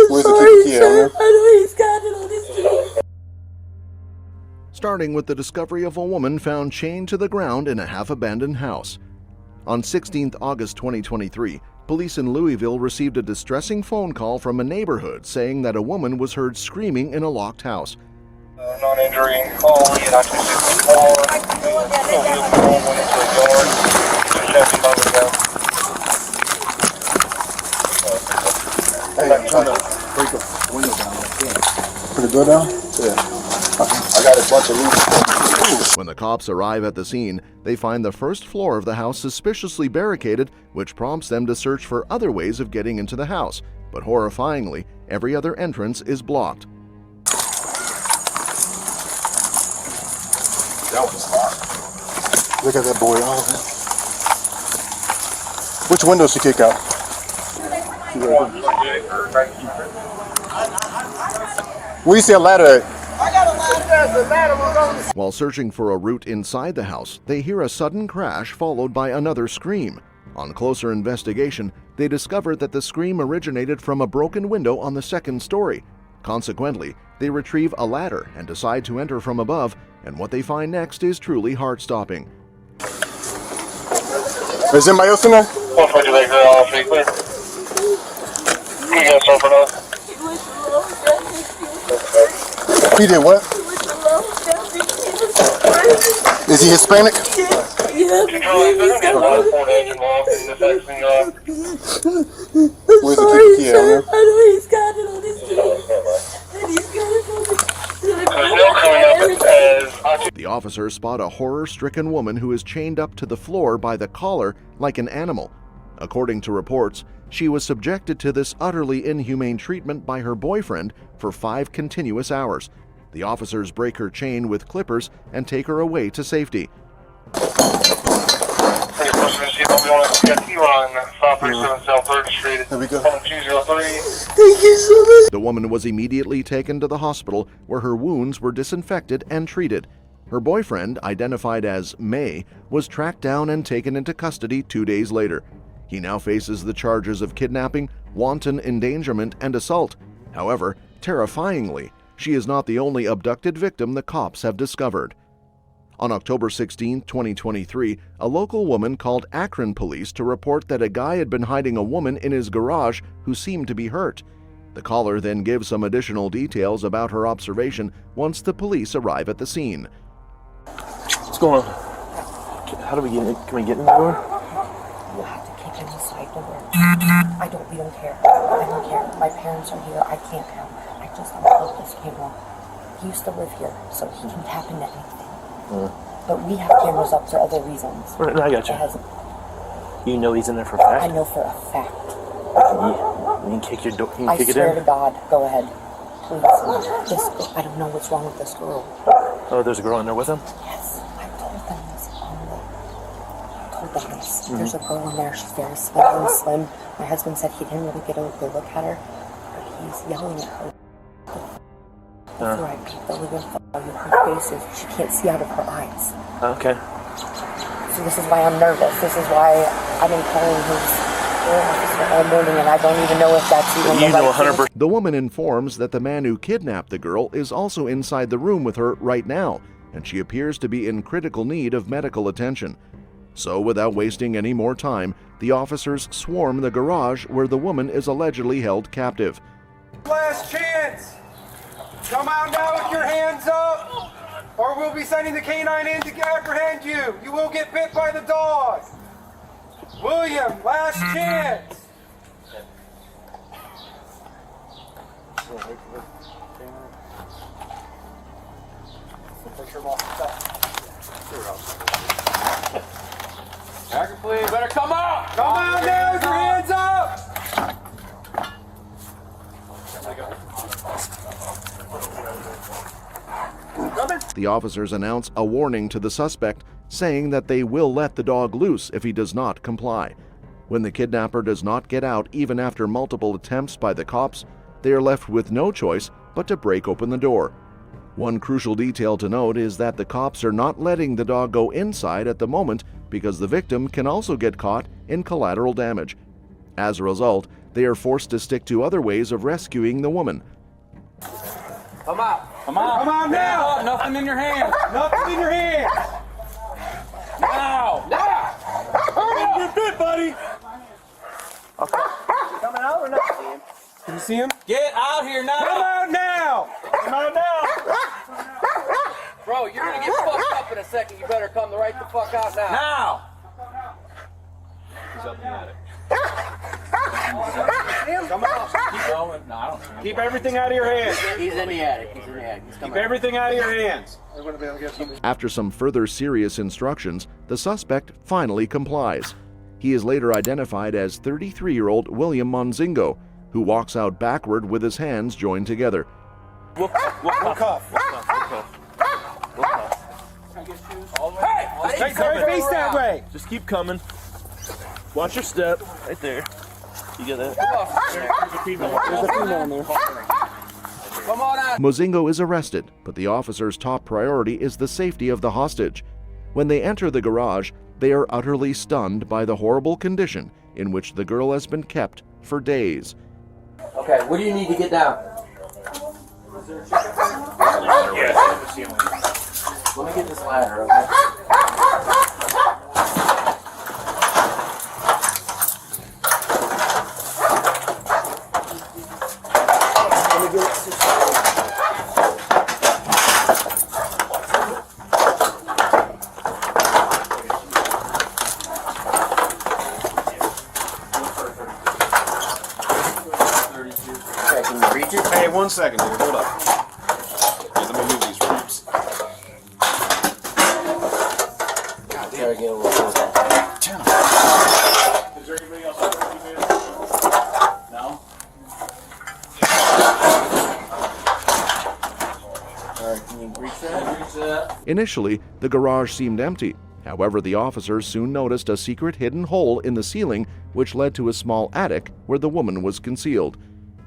Where's the key on there? I know he's got it on his feet. Starting with the discovery of a woman found chained to the ground in a half-abandoned house. On 16th August 2023, police in Louisville received a distressing phone call from a neighborhood saying that a woman was heard screaming in a locked house. Non-injury call, we had actually 64. Went into a yard. Chevy mother down. Hey, I'm trying to break a window down. Put the door down? Yeah. I got a bunch of loose. When the cops arrive at the scene, they find the first floor of the house suspiciously barricaded, which prompts them to search for other ways of getting into the house. But horrifyingly, every other entrance is blocked. That one's locked. Look at that boy. Which window she kick out? Where you see a ladder at? While searching for a route inside the house, they hear a sudden crash followed by another scream. On closer investigation, they discovered that the scream originated from a broken window on the second story. Consequently, they retrieve a ladder and decide to enter from above, and what they find next is truly heart-stopping. Is anybody else in there? He did what? Is he Hispanic? Yeah, Where's the key on there? I know he's got it on his feet. And he's got it on The officers spot a horror-stricken woman who is chained up to the floor by the collar like an animal. According to reports, she was subjected to this utterly inhumane treatment by her boyfriend for 5 continuous hours. The officers break her chain with clippers and take her away to safety. There we go. Thank you so much. The woman was immediately taken to the hospital where her wounds were disinfected and treated. Her boyfriend, identified as May, was tracked down and taken into custody 2 days later. He now faces the charges of kidnapping, wanton endangerment, and assault. However, terrifyingly, she is not the only abducted victim the cops have discovered. On October 16, 2023, a local woman called Akron police to report that a guy had been hiding a woman in his garage who seemed to be hurt. The caller then gives some additional details about her observation once the police arrive at the scene. What's going on? How do we get in? Can we get in the door? You have to kick in the side door. We don't care. I don't care. My parents are here. I can't help. I just don't hope this camera. He used to live here, so he can tap into anything. But we have cameras up for other reasons. Right, I got you. You know he's in there for a fact? I know for a fact. You can kick your door. You can kick it in. I swear to God. Go ahead. Please. I don't know what's wrong with this girl. Oh, there's a girl in there with him? Yes. I told them this There's a girl in there. She's very slim. My husband said he didn't really get a good look at her, but he's yelling at her. Before I peek the living her face is she can't see out of her eyes. Okay. So this is why I'm nervous. This is why I've been calling his officer all morning, and I don't even know if that's even the right thing. The woman informs that the man who kidnapped the girl is also inside the room with her right now, and she appears to be in critical need of medical attention. So, without wasting any more time, the officers swarm the garage where the woman is allegedly held captive. Last chance! Come out now with your hands up, or we'll be sending the canine in to apprehend you. You will get bit by the dog. William, last chance! Actor, please, better come out! Come out now with your hands up! The officers announce a warning to the suspect, saying that they will let the dog loose if he does not comply. When the kidnapper does not get out even after multiple attempts by the cops, they are left with no choice but to break open the door. One crucial detail to note is that the cops are not letting the dog go inside at the moment because the victim can also get caught in collateral damage. As a result, they are forced to stick to other ways of rescuing the woman. Come on now! Nothing in your hands! Nothing in your hands! Now! You're bit, buddy! Okay. Coming out or not, Sam? Can you see him? Get out here now! Come out now! Come out now! Bro, you're gonna get fucked up in a second. You better come right the fuck out now. Now! He's up in the attic. Come on. Keep going. No, I don't see him. Keep everything out of your hands. He's in the attic. He's in the attic. He's coming Keep everything out of your hands. After some further serious instructions, the suspect finally complies. He is later identified as 33-year-old William Monzingo, who walks out backward with his hands joined together. We'll cuff. Hey! Face that way. Just keep coming. Watch your step. Right there. You get that? There's a female in there. Come on out. Mozingo is arrested, but the officer's top priority is the safety of the hostage. When they enter the garage, they are utterly stunned by the horrible condition in which the girl has been kept for days. Okay, what do you need to get down? Let me get this ladder, okay? Okay, can you reach it? Hey, 1 second, dude. Hold up. Here, let me move these ramps. Gotta get a little closer. Is there anybody else that can do this? No? Alright, can you reach that? Reach that. Initially, the garage seemed empty. However, the officers soon noticed a secret hidden hole in the ceiling which led to a small attic where the woman was concealed.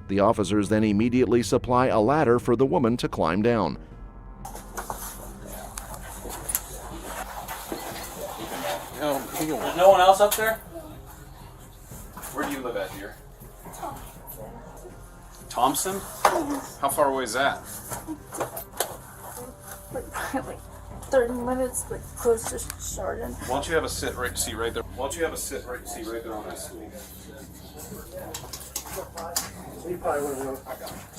The officers then immediately supply a ladder for the woman to climb down. There's no one else up there? Where do you live at, dear? Thompson? How far away is that? Like 30 minutes, like close to Chardon. Why don't you have a seat right there? Why don't you have a seat right there on that stool? You probably want to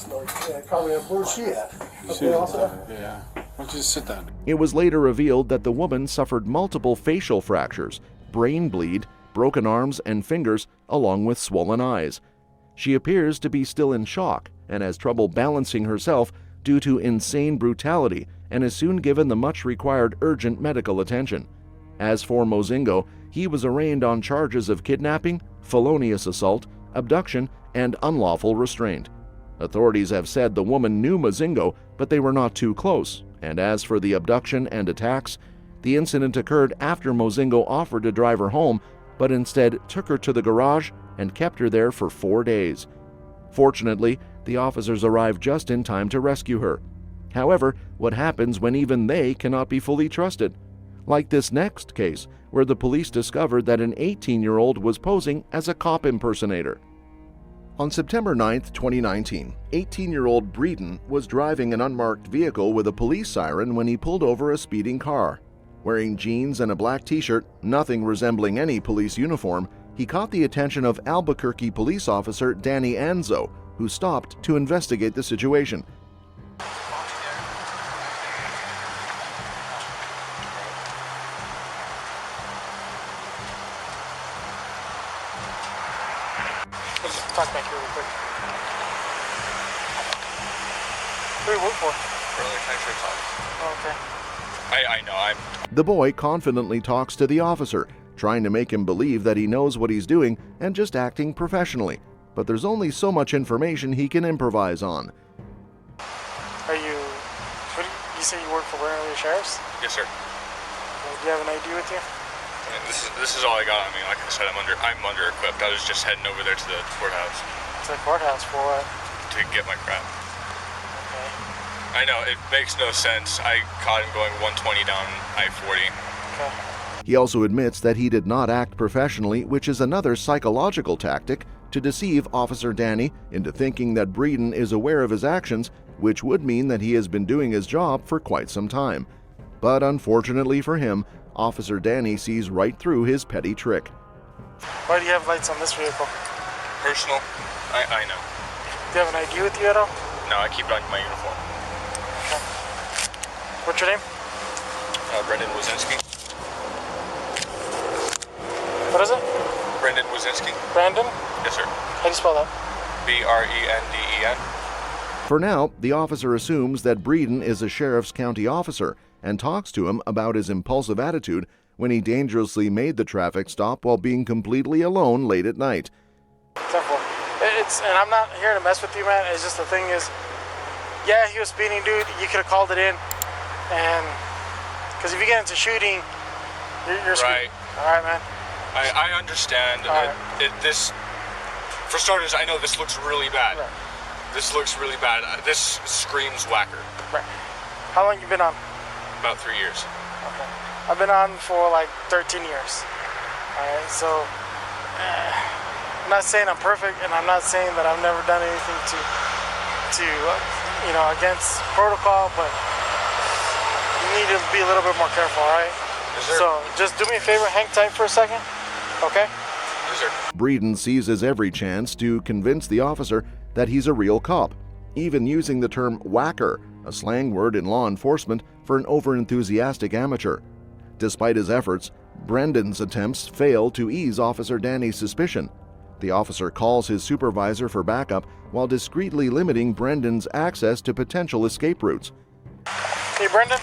know. Yeah, probably. Where's she at? Okay, also? Yeah. Why don't you just sit down? It was later revealed that the woman suffered multiple facial fractures, brain bleed, broken arms and fingers, along with swollen eyes. She appears to be still in shock and has trouble balancing herself due to insane brutality and is soon given the much required urgent medical attention. As for Mozingo, he was arraigned on charges of kidnapping, felonious assault, abduction, and unlawful restraint. Authorities have said the woman knew Mozingo, but they were not too close. And as for the abduction and attacks, the incident occurred after Mozingo offered to drive her home, but instead took her to the garage and kept her there for 4 days. Fortunately, the officers arrived just in time to rescue her. However, what happens when even they cannot be fully trusted? Like this next case, where the police discovered that an 18-year-old was posing as a cop impersonator. On September 9, 2019, 18-year-old Breeden was driving an unmarked vehicle with a police siren when he pulled over a speeding car. Wearing jeans and a black t-shirt, nothing resembling any police uniform, he caught the attention of Albuquerque police officer Danny Anzo, who stopped to investigate the situation. Talk back here real quick. Who do you work for? Oh, okay. I know. The boy confidently talks to the officer, trying to make him believe that he knows what he's doing and just acting professionally. But there's only so much information he can improvise on. Are you... You say you work for Warren Sheriff's? Yes, sir. Do you have an ID with you? And this is all I got on me. Like I said, I'm under equipped. I was just heading over there to the courthouse To the courthouse for what? to get my crap. Okay. I know it makes no sense. I caught him going 120 down I-40. Okay. He also admits that he did not act professionally, which is another psychological tactic to deceive Officer Danny into thinking that Breeden is aware of his actions, which would mean that he has been doing his job for quite some time. But unfortunately for him, Officer Danny sees right through his petty trick. Why do you have lights on this vehicle? Personal, I know. Do you have an ID with you at all? No, I keep it on my uniform. Okay. What's your name? Brendan Wazinski. What is it? Brendan Wazinski. Brandon? Yes, sir. How do you spell that? Brenden. For now, the officer assumes that Breeden is a sheriff's county officer and talks to him about his impulsive attitude when he dangerously made the traffic stop while being completely alone late at night. Simple. And I'm not here to mess with you, man. It's just the thing is, yeah, he was speeding, dude. You could have called it in, and because if you get into shooting, you're right. All right, man. I understand. Right. This, for starters, I know this looks really bad. Right. This looks really bad. This screams whacker. Right. How long you been on? About 3 years. Okay. I've been on for like 13 years. All right, so I'm not saying I'm perfect, and I'm not saying that I've never done anything to against protocol, but you need to be a little bit more careful, all right? So just do me a favor, hang tight for a second, okay? Yes, sir. Breeden seizes every chance to convince the officer that he's a real cop, even using the term whacker, a slang word in law enforcement for an overenthusiastic amateur. Despite his efforts, Brendan's attempts fail to ease Officer Danny's suspicion. The officer calls his supervisor for backup while discreetly limiting Brendan's access to potential escape routes. Hey, Brendan.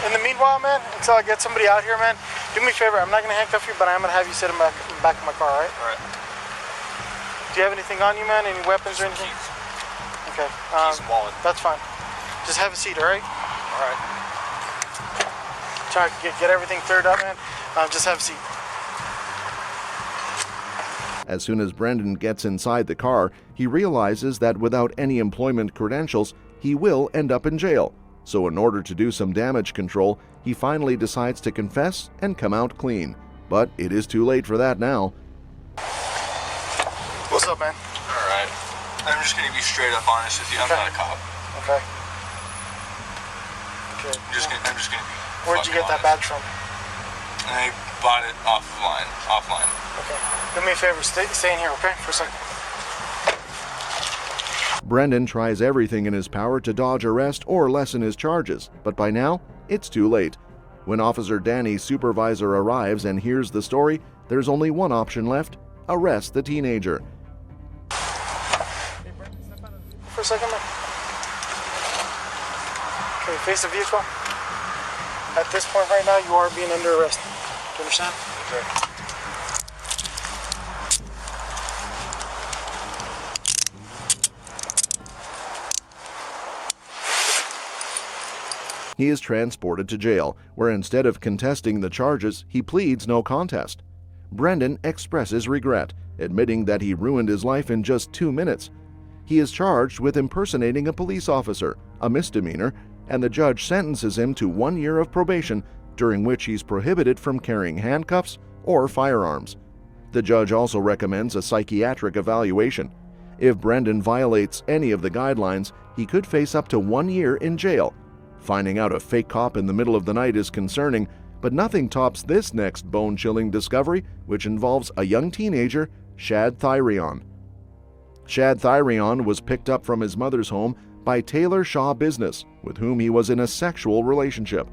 In the meanwhile, man, until I get somebody out here, man, do me a favor. I'm not going to handcuff you, but I'm going to have you sit in the back of my car, all right? All right. Do you have anything on you, man? Any weapons or anything? Keys. Okay. Keys and wallet. That's fine. Just have a seat, all right? All right. Try to get everything cleared up, man. Just have a seat. As soon as Brendan gets inside the car, he realizes that without any employment credentials, he will end up in jail. So in order to do some damage control, he finally decides to confess and come out clean. But it is too late for that now. What's up, man? All right. I'm just going to be straight up honest with you. I'm not a cop. Okay. Okay. I'm just gonna be. Where'd you get that badge from? I bought it offline. Okay. Do me a favor, stay in here, okay? For a second. Brendan tries everything in his power to dodge arrest or lessen his charges, but by now, it's too late. When Officer Danny's supervisor arrives and hears the story, there's only one option left: arrest the teenager. For a second, man. Okay, face the vehicle. At this point right now, you are being under arrest. Do you understand? Okay. He is transported to jail, where instead of contesting the charges, he pleads no contest. Brendan expresses regret, admitting that he ruined his life in just 2 minutes. He is charged with impersonating a police officer, a misdemeanor, and the judge sentences him to 1 year of probation, during which he's prohibited from carrying handcuffs or firearms. The judge also recommends a psychiatric evaluation. If Brendan violates any of the guidelines, he could face up to 1 year in jail. Finding out a fake cop in the middle of the night is concerning, but nothing tops this next bone-chilling discovery, which involves a young teenager, Shad Thyrion. Shad Thyrion was picked up from his mother's home by Taylor Shaw Business, with whom he was in a sexual relationship.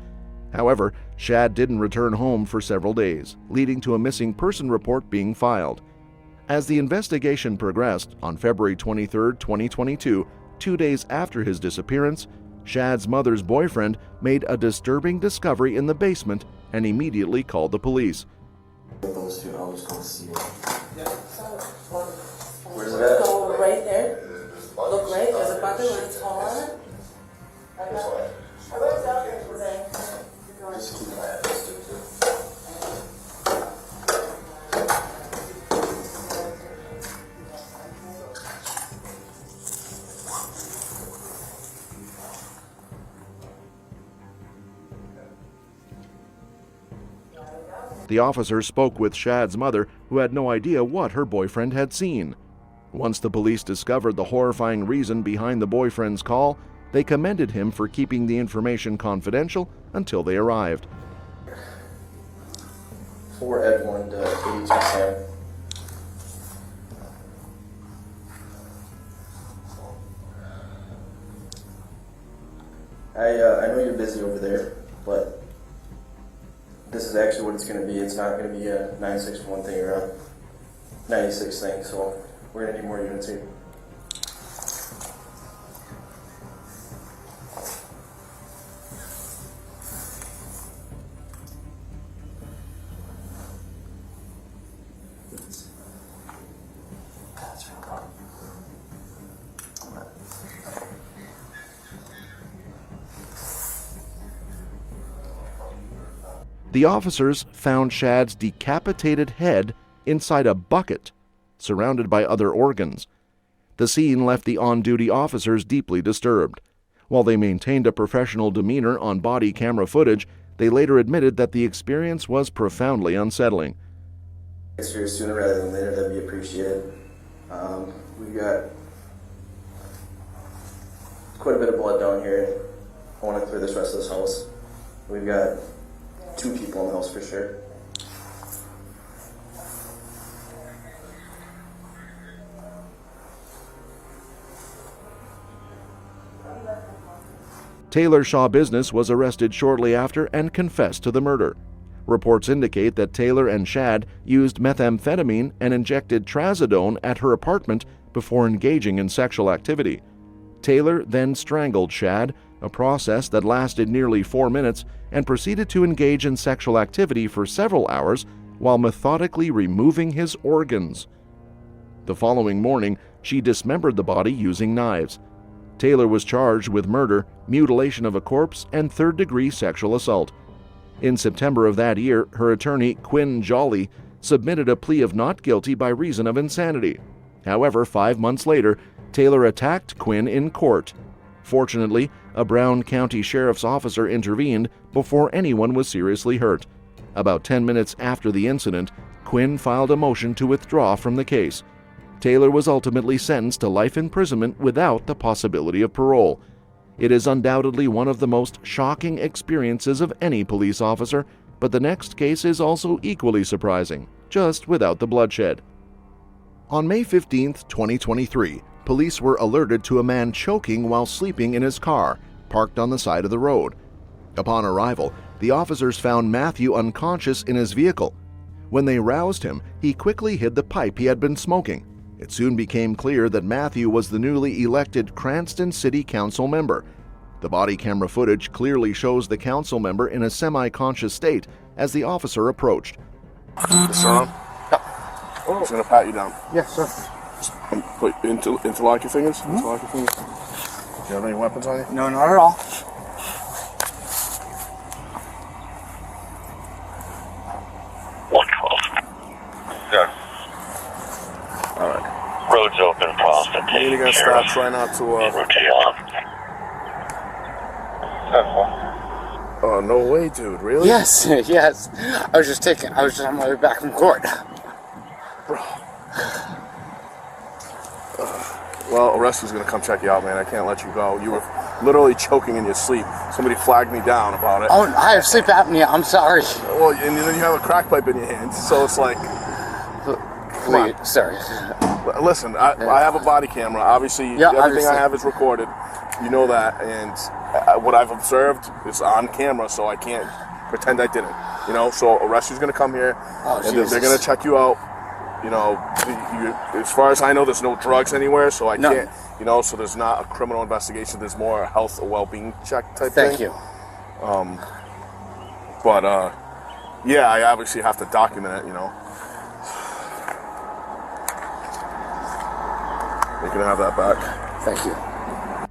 However, Shad didn't return home for several days, leading to a missing person report being filed. As the investigation progressed, on February 23, 2022, 2 days after his disappearance, Shad's mother's boyfriend made a disturbing discovery in the basement and immediately called the police. Those two, I was going to see it. Where's it at? Go right there. Look right. There's a bucket where it's taller. The officers spoke with Shad's mother, who had no idea what her boyfriend had seen. Once the police discovered the horrifying reason behind the boyfriend's call, they commended him for keeping the information confidential until they arrived. 4 Ed 1 to 82 Sam. I know you're busy over there, but this is actually what it's going to be. It's not going to be a 961 thing or a 96 thing, so we're going to need more units here. The officers found Shad's decapitated head inside a bucket, surrounded by other organs. The scene left the on-duty officers deeply disturbed. While they maintained a professional demeanor on body camera footage, they later admitted that the experience was profoundly unsettling. It's here sooner rather than later, that'd be appreciated. We've got quite a bit of blood down here. I want to clear this rest of this house. We've got 2 people in the house for sure. Taylor Shaw Business was arrested shortly after and confessed to the murder. Reports indicate that Taylor and Shad used methamphetamine and injected trazodone at her apartment before engaging in sexual activity. Taylor then strangled Shad, a process that lasted nearly 4 minutes, and proceeded to engage in sexual activity for several hours while methodically removing his organs. The following morning, she dismembered the body using knives. Taylor was charged with murder, mutilation of a corpse, and third-degree sexual assault. In September of that year, her attorney, Quinn Jolly, submitted a plea of not guilty by reason of insanity. However, 5 months later, Taylor attacked Quinn in court. Fortunately, a Brown County Sheriff's officer intervened before anyone was seriously hurt. About 10 minutes after the incident, Quinn filed a motion to withdraw from the case. Taylor was ultimately sentenced to life imprisonment without the possibility of parole. It is undoubtedly one of the most shocking experiences of any police officer, but the next case is also equally surprising, just without the bloodshed. On May 15, 2023, police were alerted to a man choking while sleeping in his car, parked on the side of the road. Upon arrival, the officers found Matthew unconscious in his vehicle. When they roused him, he quickly hid the pipe he had been smoking. It soon became clear that Matthew was the newly elected Cranston City Council member. The body camera footage clearly shows the council member in a semi-conscious state as the officer approached. Yes, sir. I'm just going to pat you down. Yes, sir. Put interlock your fingers. Interlock your fingers. Do you have any weapons on you? No, not at all. Yeah. All right. Roads open, Proston. You're gonna stop. Try not to. Oh, no way, dude. Really? Yes, yes. I was just on my way back from court. Bro. Well, a rescue's gonna come check you out, man. I can't let you go. You were literally choking in your sleep. Somebody flagged me down about it. Oh, I have sleep apnea. I'm sorry. Well, and then you have a crack pipe in your hand, so it's like. Wait, sorry. Listen, I have a body camera. Obviously, everything I have is recorded. You know that, and what I've observed is on camera, so I can't pretend I didn't. You know, so a rescue's gonna come here, and they're gonna check you out. You know, as far as I know, there's no drugs anywhere, so I can't. You know, so there's not a criminal investigation. There's more a health or well-being check type thing. Thank you. But yeah, I obviously have to document it. You know. You can have that back. Thank you.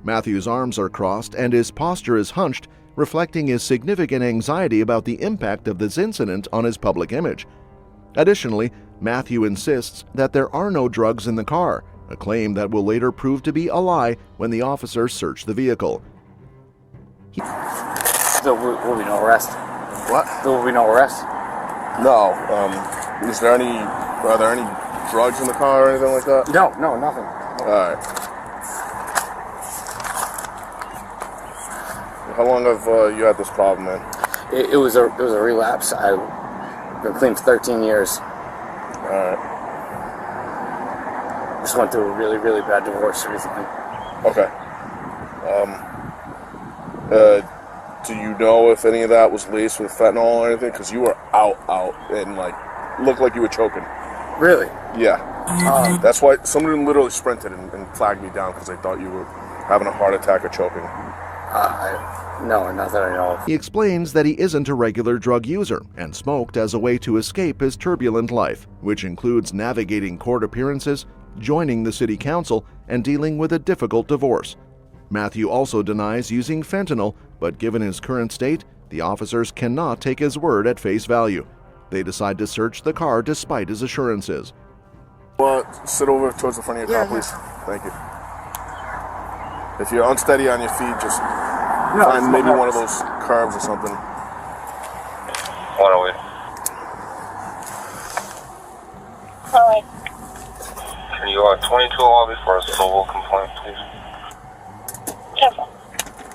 Matthew's arms are crossed and his posture is hunched, reflecting his significant anxiety about the impact of this incident on his public image. Additionally, Matthew insists that there are no drugs in the car, a claim that will later prove to be a lie when the officers search the vehicle. There will be no arrest. What? There will be no arrest. No. Are there any drugs in the car or anything like that? No, nothing. Alright. How long have you had this problem, man? It was a relapse. I've been clean for 13 years. Alright. Just went through a really, really bad divorce recently. Okay. Do you know if any of that was laced with fentanyl or anything? Because you were out, and like looked like you were choking. Really? Yeah. That's why someone literally sprinted and flagged me down because they thought you were having a heart attack or choking. No, not that I know of. He explains that he isn't a regular drug user and smoked as a way to escape his turbulent life, which includes navigating court appearances, joining the city council, and dealing with a difficult divorce. Matthew also denies using fentanyl, but given his current state, the officers cannot take his word at face value. They decide to search the car despite his assurances. Well, sit over towards the front of your car, please. Thank you. If you're unsteady on your feet, just find maybe one of those curbs or something. What are we? Alright. Can you 22 lobby for a civil complaint, please?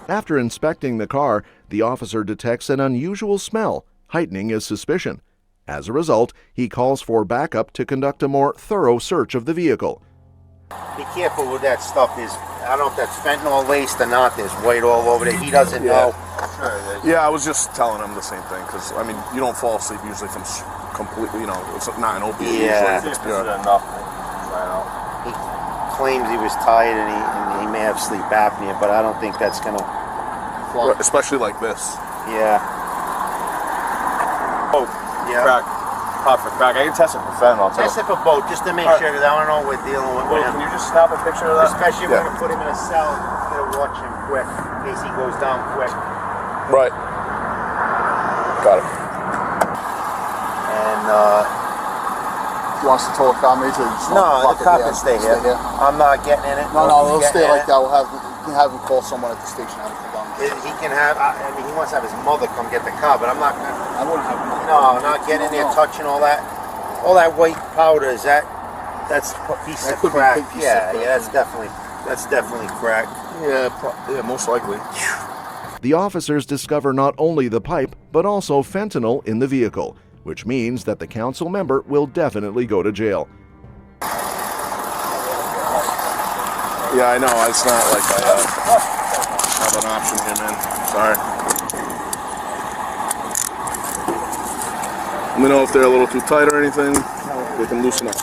After inspecting the car, the officer detects an unusual smell, heightening his suspicion. As a result, he calls for backup to conduct a more thorough search of the vehicle. Be careful with that stuff. I don't know if that's fentanyl laced or not. There's white all over there. He doesn't know. Yeah, I was just telling him the same thing because I mean, you don't fall asleep usually from completely. You know, it's not an opiate. Yeah. Usually. He claims he was tired and he may have sleep apnea, but I don't think that's gonna. Especially like this. Yeah. Oh, yeah. Crack. Pop for crack. I can test it for fentanyl too. Test it for both, just to make sure, because I don't know what we're dealing with. Well, can you just snap a picture of that? Especially if we're gonna put him in a cell, we're gonna watch him quick in case he goes down quick. Right. Got it. And he wants to tow a car, major. No, the car can stay here. I'm not getting in it. No, they'll stay like that. We'll have him call someone at the station. He can have. I mean, he wants to have his mother come get the car, but I'm not. I wouldn't have. No, not getting in there, touching all that white powder. That's a piece of crack. Yeah, that's definitely crack. Yeah, most likely. The officers discover not only the pipe, but also fentanyl in the vehicle, which means that the council member will definitely go to jail. Yeah, I know. It's not like I have an option here, man. Sorry. Let me know if they're a little too tight or anything. They can loosen up.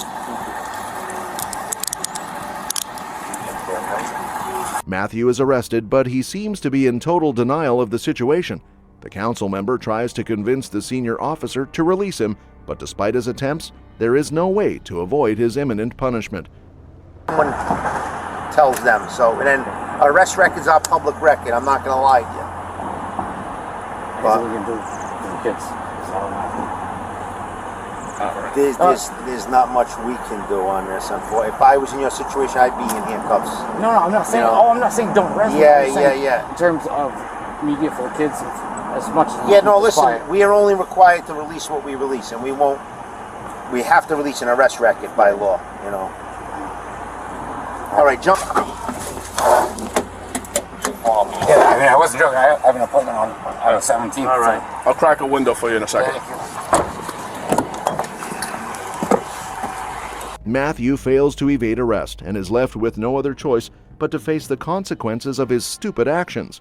Matthew is arrested, but he seems to be in total denial of the situation. The council member tries to convince the senior officer to release him, but despite his attempts, there is no way to avoid his imminent punishment. Someone tells them so, and then arrest record's our public record. I'm not going to lie to you. But we can do kids. There's not much we can do on this. If I was in your situation, I'd be in handcuffs. No, I'm not saying. I'm not saying don't arrest me. Yeah. In terms of media for kids, as much as listen. We are only required to release what we release, and we won't. We have to release an arrest record by law. All right, jump. Yeah, I mean, I wasn't joking. I have an appointment on the 17th. All right. I'll crack a window for you in a second. Matthew fails to evade arrest and is left with no other choice but to face the consequences of his stupid actions.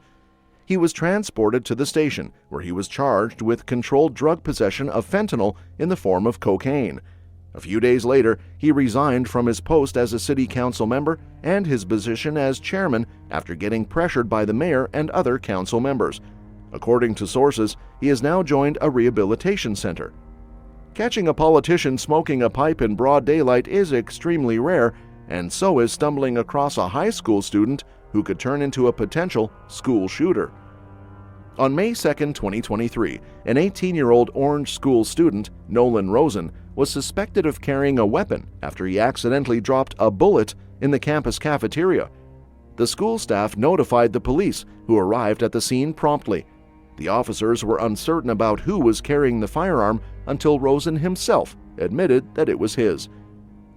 He was transported to the station, where he was charged with controlled drug possession of fentanyl in the form of cocaine. A few days later, he resigned from his post as a city council member and his position as chairman after getting pressured by the mayor and other council members. According to sources, he has now joined a rehabilitation center. Catching a politician smoking a pipe in broad daylight is extremely rare, and so is stumbling across a high school student who could turn into a potential school shooter. On May 2, 2023, an 18-year-old Orange School student, Nolan Rosen, was suspected of carrying a weapon after he accidentally dropped a bullet in the campus cafeteria. The school staff notified the police, who arrived at the scene promptly. The officers were uncertain about who was carrying the firearm until Rosen himself admitted that it was his.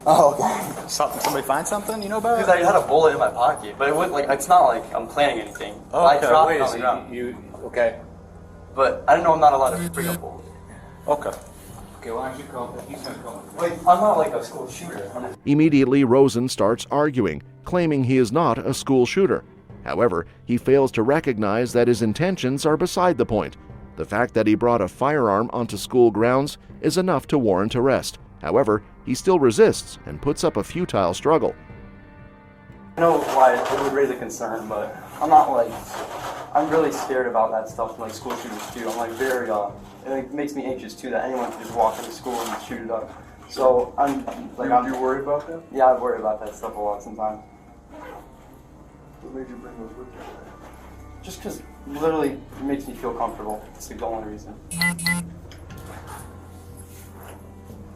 Oh, okay. Somebody find something you know about? Because I had a bullet in my pocket, but it was like it's not like I'm planning anything. Oh, I okay. dropped Wait, it on so the ground. you okay? But I don't know. I'm not allowed to bring a bullet. Okay. Okay, why don't you call? He's gonna call. Like I'm not like a school shooter. Immediately, Rosen starts arguing, claiming he is not a school shooter. However, he fails to recognize that his intentions are beside the point. The fact that he brought a firearm onto school grounds is enough to warrant arrest. However, he still resists and puts up a futile struggle. I know why it would raise a concern, but I'm not like I'm really scared about that stuff. Like school shooters too. I'm like very it makes me anxious too that anyone can just walk into school and shoot it up. So I'm like You worried about that? Yeah, I worry about that stuff a lot sometimes. What made you bring those with you? Just because literally it makes me feel comfortable. It's like the only reason.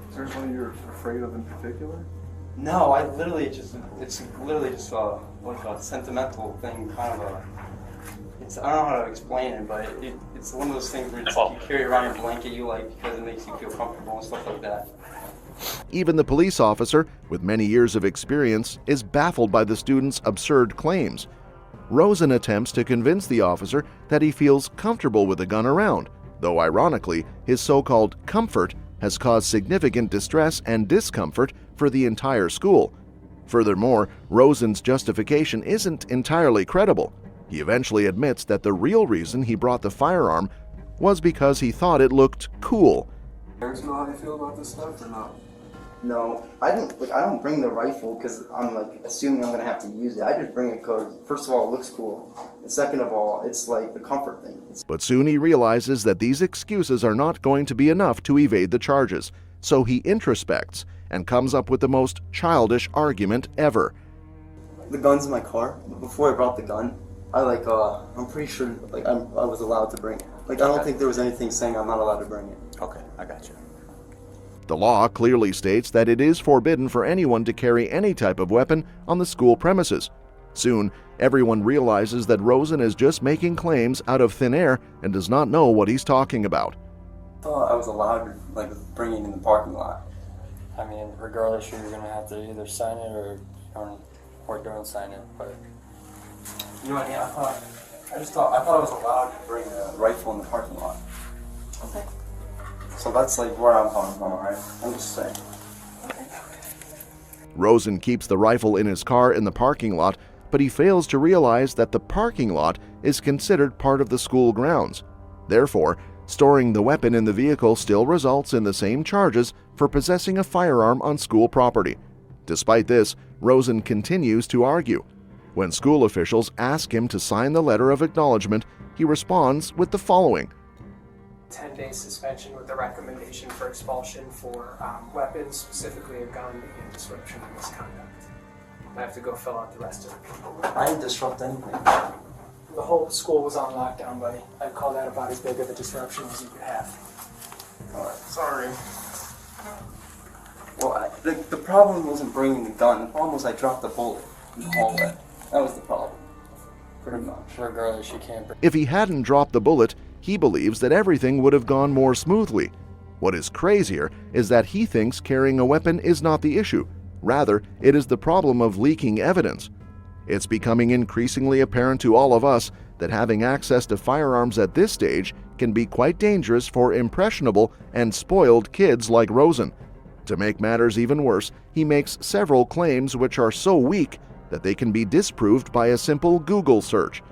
Is there something you're afraid of in particular? No, I literally it's literally just like a sentimental thing, kind of I don't know how to explain it, but it's one of those things where you carry around your blanket you like because it makes you feel comfortable and stuff like that. Even the police officer, with many years of experience, is baffled by the student's absurd claims. Rosen attempts to convince the officer that he feels comfortable with a gun around, though ironically, his so-called comfort has caused significant distress and discomfort for the entire school. Furthermore, Rosen's justification isn't entirely credible. He eventually admits that the real reason he brought the firearm was because he thought it looked cool. Parents know how you feel about this stuff or not? No, I don't bring the rifle because I'm like assuming I'm gonna have to use it. I just bring it because first of all it looks cool, and second of all it's like the comfort thing. But soon he realizes that these excuses are not going to be enough to evade the charges, so he introspects and comes up with the most childish argument ever. The gun's in my car. Before I brought the gun, I'm pretty sure I was allowed to bring it. I don't think there was anything saying I'm not allowed to bring it. Okay, I got you. The law clearly states that it is forbidden for anyone to carry any type of weapon on the school premises. Soon, everyone realizes that Rosen is just making claims out of thin air and does not know what he's talking about. I thought I was allowed to bring it in the parking lot. I mean, regardless, you're gonna have to either sign it or don't sign it. But you know what I mean? I thought I was allowed to bring a rifle in the parking lot. Okay. So that's where I'm coming from, alright? I'm just saying. Rosen keeps the rifle in his car in the parking lot, but he fails to realize that the parking lot is considered part of the school grounds. Therefore, storing the weapon in the vehicle still results in the same charges for possessing a firearm on school property. Despite this, Rosen continues to argue. When school officials ask him to sign the letter of acknowledgement, he responds with the following. 10-day suspension with a recommendation for expulsion for weapons, specifically a gun, and disruption and misconduct. I have to go fill out the rest of the paperwork. I didn't disrupt anything. The whole school was on lockdown, buddy. I'd call that about as big of a disruption as you could have. Alright, sorry. Well, the problem wasn't bringing the gun. The problem was I dropped the bullet in the hallway. That was the problem. Pretty much. Regardless, you can't bring... If he hadn't dropped the bullet, he believes that everything would have gone more smoothly. What is crazier is that he thinks carrying a weapon is not the issue. Rather, it is the problem of leaking evidence. It's becoming increasingly apparent to all of us that having access to firearms at this stage can be quite dangerous for impressionable and spoiled kids like Rosen. To make matters even worse, he makes several claims which are so weak that they can be disproved by a simple Google search.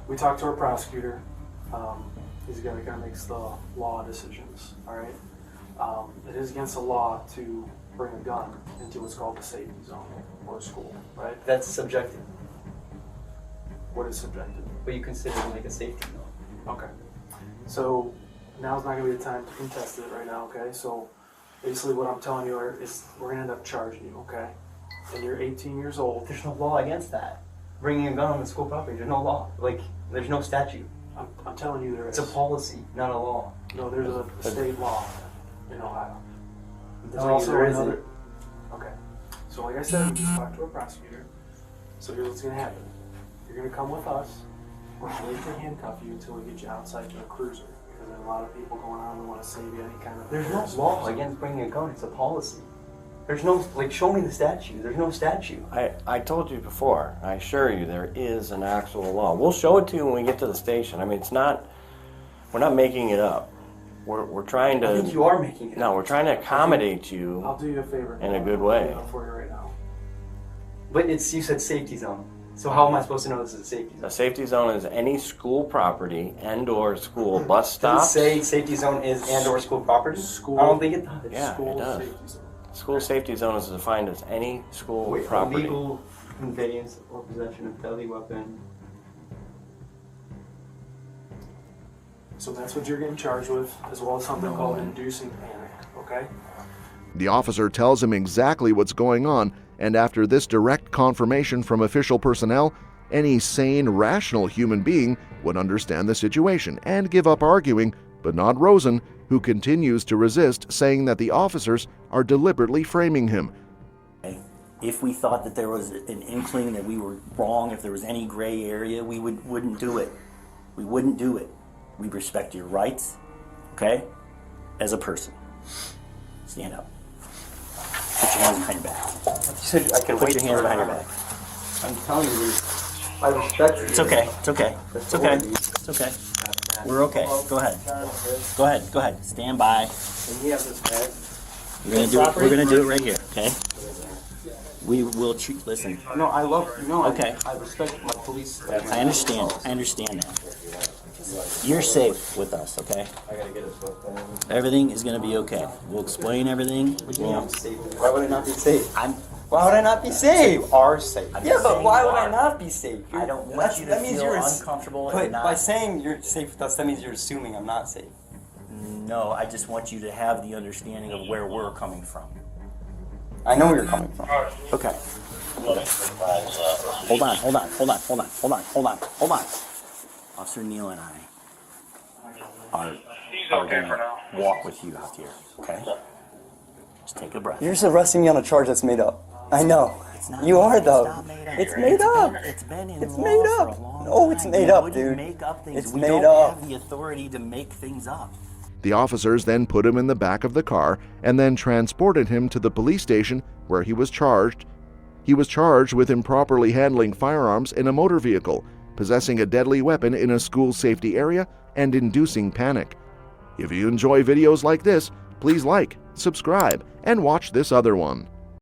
We talked to our prosecutor. He's the guy that kind of makes the law decisions, all right? It is against the law to bring a gun into what's called the safety zone or a school, right? That's subjective. What is subjective? What you consider like a safety zone. Okay. So now's not going to be the time to contest it right now, okay? So basically what I'm telling you is we're going to end up charging you, okay? And you're 18 years old. There's no law against that. Bringing a gun on the school property, there's no law. There's no statute. I'm telling you there is. It's a policy, not a law. No, there's a state law in Ohio. There's No, also there another. isn't. Okay. So like I said, we just talked to a prosecutor. So here's what's going to happen. You're going to come with us. We're going to handcuff you until we get you outside to a cruiser. Because there's a lot of people going on and want to save you any kind of... There's no law against bringing a gun. It's a policy. There's no, like, show me the statute. There's no statute. I told you before, I assure you, there is an actual law. We'll show it to you when we get to the station. I mean, it's not, we're not making it up. We're trying to... I think you are making it up. No, we're trying to accommodate you I'll do you a favor. in a good way. I'll do it for you right now. But it's, you said safety zone. So how am I supposed to know this is a safety zone? A safety zone is any school property and/or school bus stops. Does it say safety zone is and/or school property? School. I don't think it does. Yeah, School it does. safety zone. School safety zone is defined as any school Wait, property. illegal conveyance or possession of deadly weapon. So that's what you're getting charged with, as well as something called inducing panic, okay? The officer tells him exactly what's going on, and after this direct confirmation from official personnel, any sane, rational human being would understand the situation and give up arguing, but not Rosen, who continues to resist, saying that the officers are deliberately framing him. If we thought that there was an inkling that we were wrong, if there was any gray area, we wouldn't do it. We wouldn't do it. We respect your rights, okay? As a person. Stand up. Put your hands behind your back. You said I can Put your hands behind your back. I'm telling you, I respect you. It's okay. It's okay. It's okay. It's okay. We're okay. Go ahead. Go ahead. Go ahead. Stand by. We're gonna do it right here, okay? We will treat. Listen. No, I love. No, okay. I respect my police. I understand. I understand that. You're safe with us, okay? Everything is gonna be okay. We'll explain everything. Why would I not be safe? Why would I not be safe? You are safe. Yeah, but why would I not be safe? I don't want you to feel uncomfortable But and not. by saying you're safe with us, that means you're assuming I'm not safe. No, I just want you to have the understanding of where we're coming from. I know where you're coming from. Okay. Hold on. Officer Neal and I are going to walk with you out here, okay? Just take a breath. You're just arresting me on a charge that's made up. I know. You are though. It's made up. It's been in It's law made for up. a long No, it's time. made We up, wouldn't dude. Make up things. It's We made don't up. have the authority to make things up. The officers then put him in the back of the car and then transported him to the police station where he was charged. He was charged with improperly handling firearms in a motor vehicle, possessing a deadly weapon in a school safety area, and inducing panic. If you enjoy videos like this, please like, subscribe, and watch this other one.